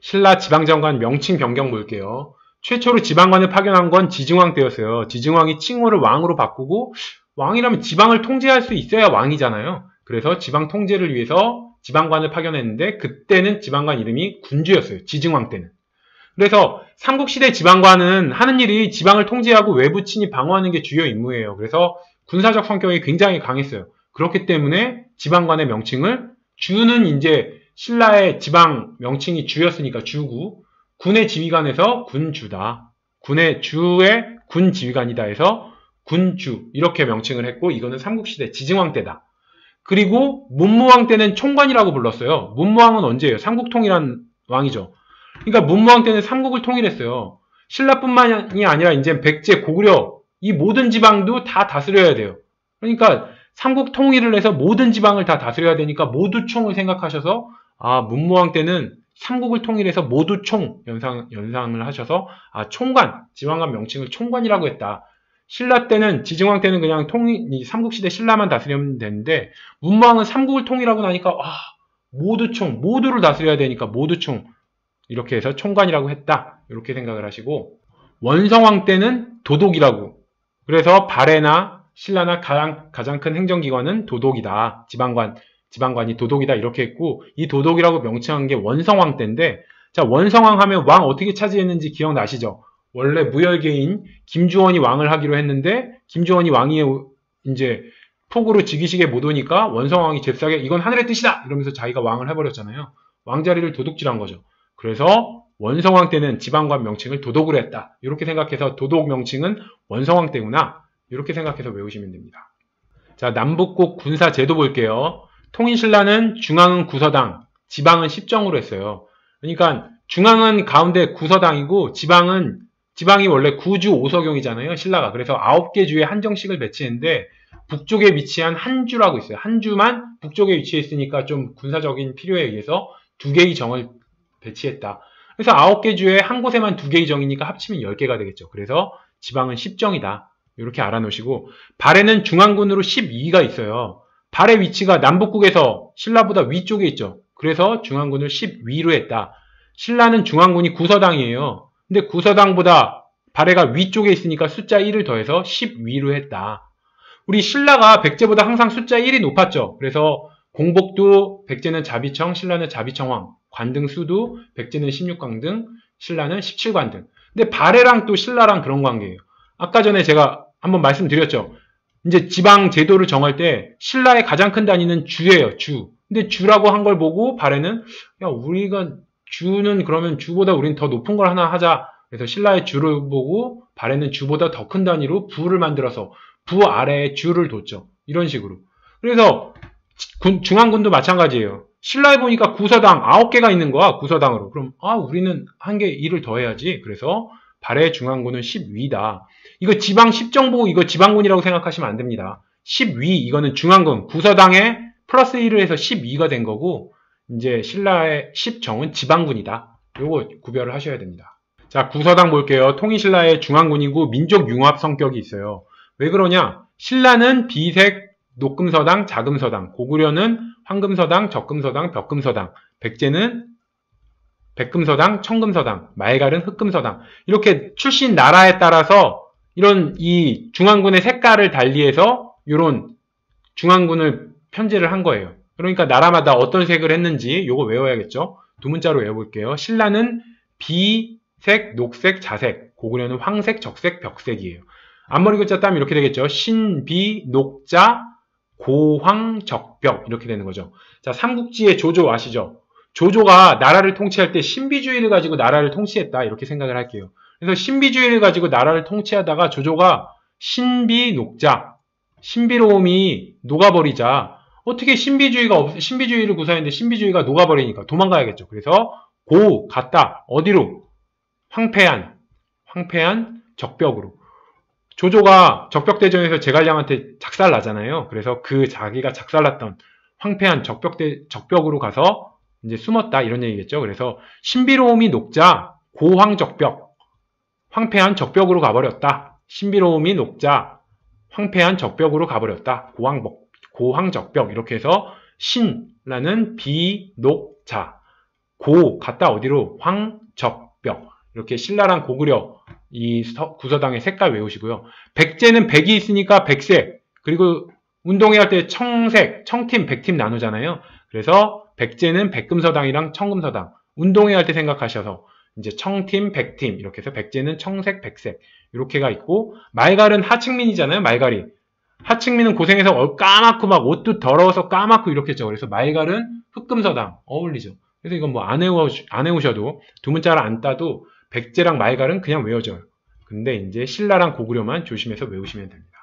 신라 지방장관 명칭 변경 볼게요. 최초로 지방관을 파견한 건 지증왕 때였어요. 지증왕이 칭호를 왕으로 바꾸고, 왕이라면 지방을 통제할 수 있어야 왕이잖아요. 그래서 지방 통제를 위해서 지방관을 파견했는데, 그때는 지방관 이름이 군주였어요. 지증왕 때는. 그래서 삼국시대 지방관은 하는 일이 지방을 통제하고 외부 침입 방어하는 게 주요 임무예요. 그래서 군사적 성격이 굉장히 강했어요. 그렇기 때문에 지방관의 명칭을, 주는 이제 신라의 지방 명칭이 주였으니까 주구, 군의 지휘관에서 군주다. 군의 주의 군 지휘관이다 해서 군주 이렇게 명칭을 했고, 이거는 삼국시대 지증왕 때다. 그리고 문무왕 때는 총관이라고 불렀어요. 문무왕은 언제예요? 삼국통일한 왕이죠. 그러니까 문무왕 때는 삼국을 통일했어요. 신라뿐만이 아니라 이제 백제, 고구려 이 모든 지방도 다 다스려야 돼요. 그러니까 삼국 통일을 해서 모든 지방을 다 다스려야 되니까 모두총을 생각하셔서, 문무왕 때는 삼국을 통일해서 모두총 연상을 하셔서, 총관, 지방관 명칭을 총관이라고 했다. 신라 때는, 지증왕 때는 그냥 삼국시대 신라만 다스리면 되는데, 문무왕은 삼국을 통일하고 나니까, 모두총, 모두를 다스려야 되니까 모두총. 이렇게 해서 총관이라고 했다. 이렇게 생각을 하시고, 원성왕 때는 도독이라고. 그래서 발해나 신라나 가장 큰 행정기관은 도독이다. 지방관이 도독이다. 이렇게 했고, 이 도독이라고 명칭한 게 원성왕 때인데, 자, 원성왕 하면 왕 어떻게 차지했는지 기억나시죠? 원래 무열계인 김주원이 왕을 하기로 했는데, 김주원이 왕이 이제 폭우로 즉위식에 못 오니까 원성왕이 잽싸게 이건 하늘의 뜻이다! 이러면서 자기가 왕을 해버렸잖아요. 왕자리를 도둑질한 거죠. 그래서 원성왕 때는 지방관 명칭을 도독으로 했다. 이렇게 생각해서 도독 명칭은 원성왕 때구나. 이렇게 생각해서 외우시면 됩니다. 자, 남북국 군사 제도 볼게요. 통일신라는 중앙은 구서당, 지방은 십정으로 했어요. 그러니까 중앙은 가운데 구서당이고 지방이 원래 구주 5서경이잖아요. 신라가. 그래서 9개 주에 한정씩을 배치했는데 북쪽에 위치한 한주라고 있어요. 한주만 북쪽에 위치해 있으니까 좀 군사적인 필요에 의해서 2개의 정을 배치했다. 그래서 9개 주에 한 곳에만 2개의 정이니까 합치면 10개가 되겠죠. 그래서 지방은 10정이다. 이렇게 알아놓으시고, 발해는 중앙군으로 12가 있어요. 발해 위치가 남북국에서 신라보다 위쪽에 있죠. 그래서 중앙군을 10위로 했다. 신라는 중앙군이 구서당이에요. 근데 구서당보다 발해가 위쪽에 있으니까 숫자 1을 더해서 10위로 했다. 우리 신라가 백제보다 항상 숫자 1이 높았죠. 그래서 공복도 백제는 자비청, 신라는 자비청왕, 관등 수도 백제는 16관등, 신라는 17관등. 근데 발해랑 또 신라랑 그런 관계예요. 아까 전에 제가 한번 말씀드렸죠. 이제 지방 제도를 정할 때 신라의 가장 큰 단위는 주예요. 주. 근데 주라고 한 걸 보고 발해는, 야, 우리가 주는 그러면 주보다 우린 더 높은 걸 하나 하자. 그래서 신라의 주를 보고 발해는 주보다 더 큰 단위로 부를 만들어서 부 아래에 주를 뒀죠. 이런 식으로. 그래서 중앙군도 마찬가지예요. 신라에 보니까 구서당 9개가 있는 거야. 구서당으로. 그럼 우리는 한 개 1을 더해야지. 그래서 발해 중앙군은 10위다. 이거 지방 10정 보고 이거 지방군이라고 생각하시면 안 됩니다. 10위 이거는 중앙군 구서당에 플러스 1을 해서 12가 된 거고, 이제 신라의 10정은 지방군이다. 요거 구별을 하셔야 됩니다. 자, 구서당 볼게요. 통일신라의 중앙군이고 민족 융합 성격이 있어요. 왜 그러냐? 신라는 비색 녹금서당, 자금서당, 고구려는 황금서당, 적금서당, 벽금서당, 백제는 백금서당, 청금서당, 말갈은 흑금서당. 이렇게 출신 나라에 따라서 이런 이 중앙군의 색깔을 달리해서 이런 중앙군을 편제를 한 거예요. 그러니까 나라마다 어떤 색을 했는지 요거 외워야겠죠. 두 문자로 외워볼게요. 신라는 비색, 녹색, 자색, 고구려는 황색, 적색, 벽색이에요. 앞머리 글자 따면 이렇게 되겠죠. 신비, 녹자, 고황, 적벽 이렇게 되는 거죠. 자, 삼국지의 조조 아시죠? 조조가 나라를 통치할 때 신비주의를 가지고 나라를 통치했다 이렇게 생각을 할게요. 그래서 신비주의를 가지고 나라를 통치하다가 조조가 신비, 녹자, 신비로움이 녹아버리자 어떻게 신비주의를 구사했는데 신비주의가 녹아버리니까 도망가야겠죠. 그래서 갔다. 어디로? 황폐한 적벽으로. 조조가 적벽대전에서 제갈량한테 작살나잖아요. 그래서 그 자기가 작살났던 황폐한 적벽으로 가서 이제 숨었다 이런 얘기겠죠. 그래서 신비로움이 녹자 고황적벽, 황폐한 적벽으로 가버렸다. 신비로움이 녹자 황폐한 적벽으로 가버렸다. 고황적벽 이렇게 해서 신라는 비녹자, 고 갔다 어디로 황적벽 이렇게 신라랑 고구려 이 구서당의 색깔 외우시고요. 백제는 백이 있으니까 백색 그리고 운동회 할 때 청색 청팀 백팀 나누잖아요. 그래서 백제는 백금서당이랑 청금서당 운동회 할 때 생각하셔서 이제 청팀 백팀 이렇게 해서 백제는 청색 백색 이렇게가 있고 말갈은 하층민이잖아요. 말갈이 하층민은 고생해서 까맣고 막 옷도 더러워서 까맣고 이렇게 했죠. 그래서 말갈은 흑금서당 어울리죠. 그래서 이건 뭐 안 외우셔도 두 문자를 안 따도 백제랑 말갈은 그냥 외워져요. 근데 이제 신라랑 고구려만 조심해서 외우시면 됩니다.